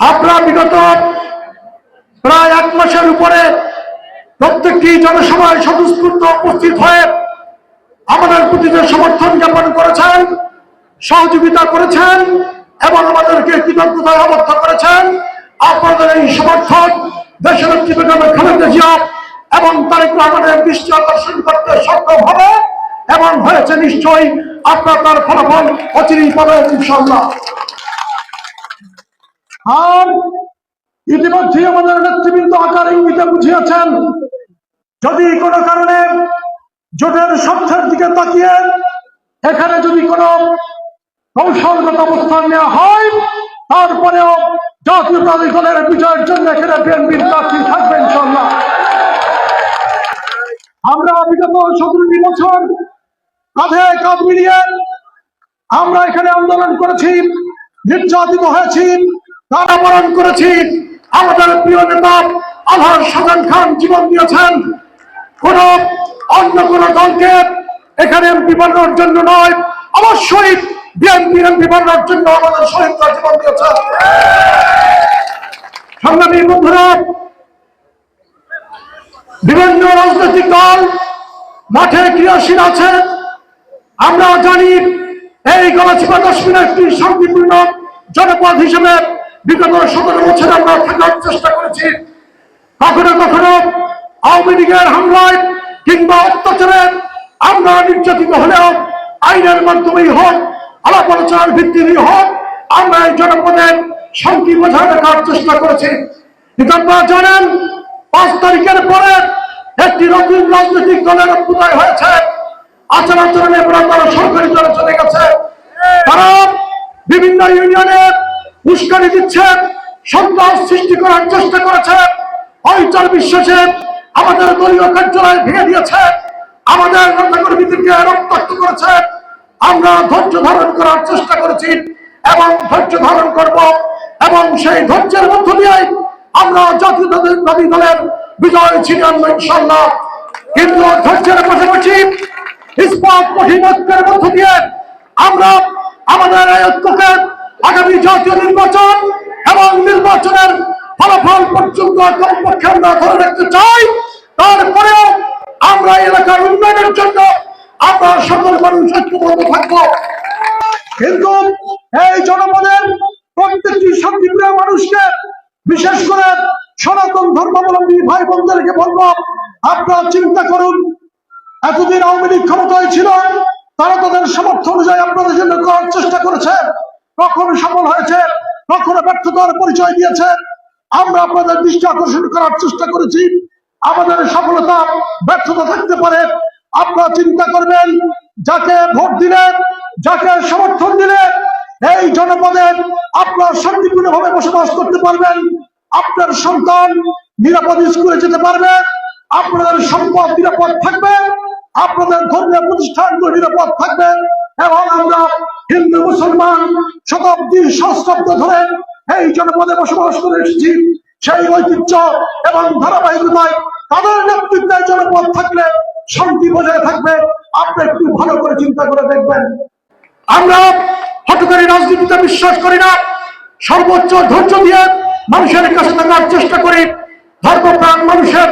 আপনারা বিগত প্রায় 1 মাসের উপরে প্রত্যেকটি জনসভায় স্বতঃস্ফূর্ত উপস্থিত হয়ে আমাদের প্রতি যে সমর্থন জ্ঞাপন করেছেন, সহযোগিতা করেছেন এবং আমাদেরকে কৃতজ্ঞতায় আবদ্ধ করেছেন, আপনাদের এই সমর্থন দেশনেত্রী বেগম খালেদা জিয়া এবং তারেক রহমানের দৃষ্টি আকর্ষণ করতে সক্ষম হবে এবং হয়েছে নিশ্চয়ই। আপনার তার ফলাফল অচিরেই পাবেন ইনশাআল্লাহ। আর ইতিমধ্যে আমাদের নেতৃবৃন্দ আকার ইঙ্গিতে বুঝিয়েছেন, যদি কোনো কারণে জোটের স্বার্থের দিকে তাকিয়ে এখানে যদি কোনো কৌশলগত অবস্থান নেওয়া হয়, তারপরেও জাতীয়তাবাদী দলের বিজয়ের জন্য এখানে বিএনপির প্রার্থী থাকবে ইনশাআল্লাহ। আমরা বিগত 17টি বছর কাঁধে কাঁধ মিলিয়ে আমরা এখানে আন্দোলন করেছি, নির্যাতিত হয়েছি, কারাবরণ করেছি। আমাদের প্রিয় নেতা আলহাজ শাহজাহান খান জীবন দিয়েছেন। কোন অন্য কোন দলকে এখানে এমপি বানানোর জন্য নয়, অবশ্যই বিএনপির এমপি বানানোর জন্য আমাদের শহীদরা জীবন দিয়েছেন। সংগ্রামী বন্ধুরা, বিভিন্ন রাজনৈতিক দল মাঠে ক্রিয়াশীল আছে। আমরা জানি এই গলাচিপা কাশ্মীর একটি শান্তিপূর্ণ জনপদ হিসেবে বিগত 17 বছর আমরা থাকার চেষ্টা করেছি। কখনো কখনো আওয়ামী লীগের হামলায় কিংবা অত্যাচারে আমরা নির্যাতিত হলেও আইনের মাধ্যমেই হোক, আলাপ আলোচনার ভিত্তিতেই হোক, আমরা এই জনপদের শান্তি বজায় রাখার চেষ্টা করেছি। কিন্তু আপনারা জানেন 5 তারিখের পরে একটি নতুন রাজনৈতিক দলের উদয় হয়েছে। আচার আচরণে তারা সরকারি দলে চলে গেছে। তারা বিভিন্ন ইউনিয়নে উস্কানি দিচ্ছে, সন্ত্রাস সৃষ্টি করার চেষ্টা করেছে, অবিচার বিশ্বাসে আমাদের দলীয় কার্যালয় ভেঙে দিয়েছে, আমাদের নেতাকর্মীদেরকে রক্তাক্ত করেছে। আমরা ধৈর্য ধারণ করার চেষ্টা করেছি এবং ধৈর্য ধারণ করব এবং সেই ধৈর্যের মধ্য দিয়ে আমরা জাতীয়তাবাদী দলের বিজয় ছিনিয়ে আনবো ইনশাআল্লাহ। কিন্তু ধৈর্যের পাশাপাশি ইস্পাত কঠিন ঐক্যের মধ্য দিয়ে আমরা আমাদের এই ঐক্যকে আগামী জাতীয় নির্বাচন এবং নির্বাচনের ফলাফল পর্যন্ত কমপক্ষে আমরা ধরে রাখতে চাই। তারপরেও আমরা এলাকার উন্নয়নের জন্য আমরা সকল মানুষ ঐক্যবদ্ধ থাকবো। কিন্তু এই জনপদের প্রত্যেকটি শান্তিপ্রিয় মানুষকে, বিশেষ করে সনাতন ধর্মাবলম্বী ভাই বোনদেরকে বলবো, আপনারা চিন্তা করুন। এতদিন আওয়ামী লীগ ক্ষমতায় ছিল, তারা তাদের সামর্থ্য অনুযায়ী আপনাদের জন্য করার চেষ্টা করেছে, কখনো সফল হয়েছে, কখনো ব্যর্থতার পরিচয় দিয়েছে। আমরা আপনাদের দৃষ্টি আকর্ষণ করার চেষ্টা করেছি। আমাদের সফলতা ব্যর্থতা থাকতে পারে। আপনারা চিন্তা করবেন, যাকে ভোট দিলে, যাকে সমর্থন দিলে এই জনপদে আপনার শান্তিপূর্ণভাবে বসবাস করতে পারবেন, আপনার সন্তান নিরাপদ স্কুলে যেতে পারবে, আপনাদের সম্পদ নিরাপদ থাকবে, আপনাদের ধর্মীয় প্রতিষ্ঠানগুলো নিরাপদ থাকবে। এবং আমরা হিন্দু মুসলমান শতাব্দী সহস্রাব্দ ধরে এই জনপদে বসবাস করে এসেছি। সেই ঐতিহ্য এবং ধারাবাহিকতায় তাদের নেতৃত্বে জনপদ থাকলে শান্তি বজায় থাকবে। আপনি একটু ভালো করে চিন্তা করে দেখবেন। আমরা হঠকারী রাজনীতিতে বিশ্বাস করি না। সর্বোচ্চ ধৈর্য দিয়ে মানুষের কাছে থাকার চেষ্টা করি, ধর্মপ্রাণ মানুষের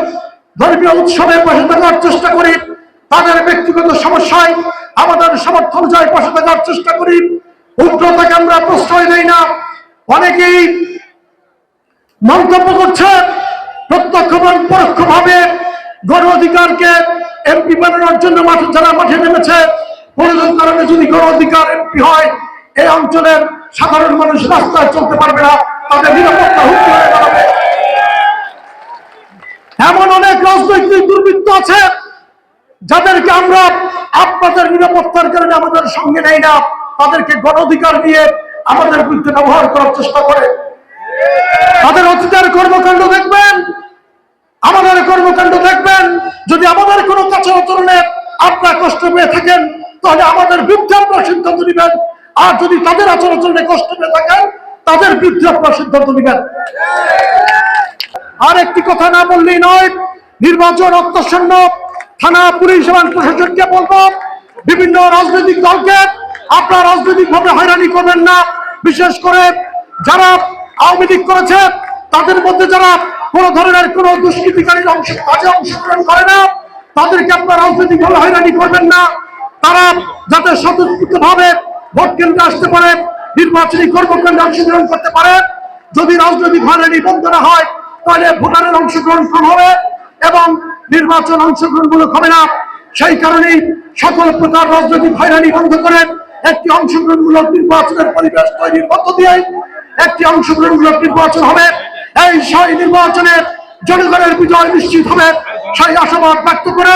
ধর্মীয় উৎসবের পাশে থাকার চেষ্টা করি, তাদের ব্যক্তিগত সমস্যায় আমাদের সামর্থ্য অনুযায়ী পাশে থাকার চেষ্টা করি। উগ্রতাকে আমরা প্রশ্রয় দেই না। অনেকেই মন্তব্য করছে প্রত্যক্ষ এবং পরোক্ষভাবে গণ অধিকারকে এমপি বানানোর জন্য যারা মাঠে নেমেছে, কোন কারণে যদি গণ অধিকার এমপি হয়, এই অঞ্চলের সাধারণ মানুষ রাস্তায় চলতে পারবে না, তাদের নিরাপত্তা হুমকি হয়ে দাঁড়াবে। এমন অনেক রাজনৈতিক দুর্বৃত্ত আছে যাদেরকে আমরা আপনাদের নিরাপত্তার কারণে আমাদের সঙ্গে নেই না, তাদেরকে গণ অধিকার দিয়ে আমাদের বিরুদ্ধে ব্যবহার করার চেষ্টা করে। তাদের অতীতের কর্মকাণ্ড দেখবেন, আমাদের কর্মকাণ্ড দেখবেন। যদি আমাদের কোনো কাছে আচরণে আপনারা কষ্ট পেয়ে থাকেন, তাহলে আমাদের বিরুদ্ধে আপনারা সিদ্ধান্ত নেবেন। আর যদি তাদের আচরণে কষ্ট পেয়ে থাকেন, তাদের বিরুদ্ধে আপনারা সিদ্ধান্ত নেবেন। আর একটি কথা না বললেই নয়, নির্বাচন অত্যাসন্ন। থানা, পুলিশ এবং প্রশাসনকে বলবো, বিভিন্ন রাজনৈতিক দলকে আপনারা রাজনৈতিক ভাবে হয়রানি করবেন না। বিশেষ করে যারা আওয়ামী লীগ করেছে, তাদের মধ্যে যারা কোন ধরনের কোন দুষ্কৃতিকারীর কাজে অংশগ্রহণ করে না, তাদেরকে আপনারা রাজনৈতিকভাবে হয়রানি করবেন না। তারা যাতে স্বতঃস্ফূর্তভাবে ভোট কেন্দ্রে আসতে পারে, নির্বাচনী কর্মকাণ্ডে অংশগ্রহণ করতে পারে। যদি রাজনৈতিক হয়রানি বন্ধ না হয়, তাহলে ভোটারের অংশগ্রহণ কম হবে এবং নির্বাচন অংশগ্রহণমূলক হবে না। সেই কারণেই সকল প্রকার রাজনৈতিক হয়রানি বন্ধ করে একটি অংশগ্রহণমূলক নির্বাচনের পরিবেশ তৈরির মধ্য দিয়ে একটি অংশগ্রহণমূলক নির্বাচন হবে। এই সেই নির্বাচনে জনগণের বিজয় নিশ্চিত হবে, সেই আশাবাদ ব্যক্ত করে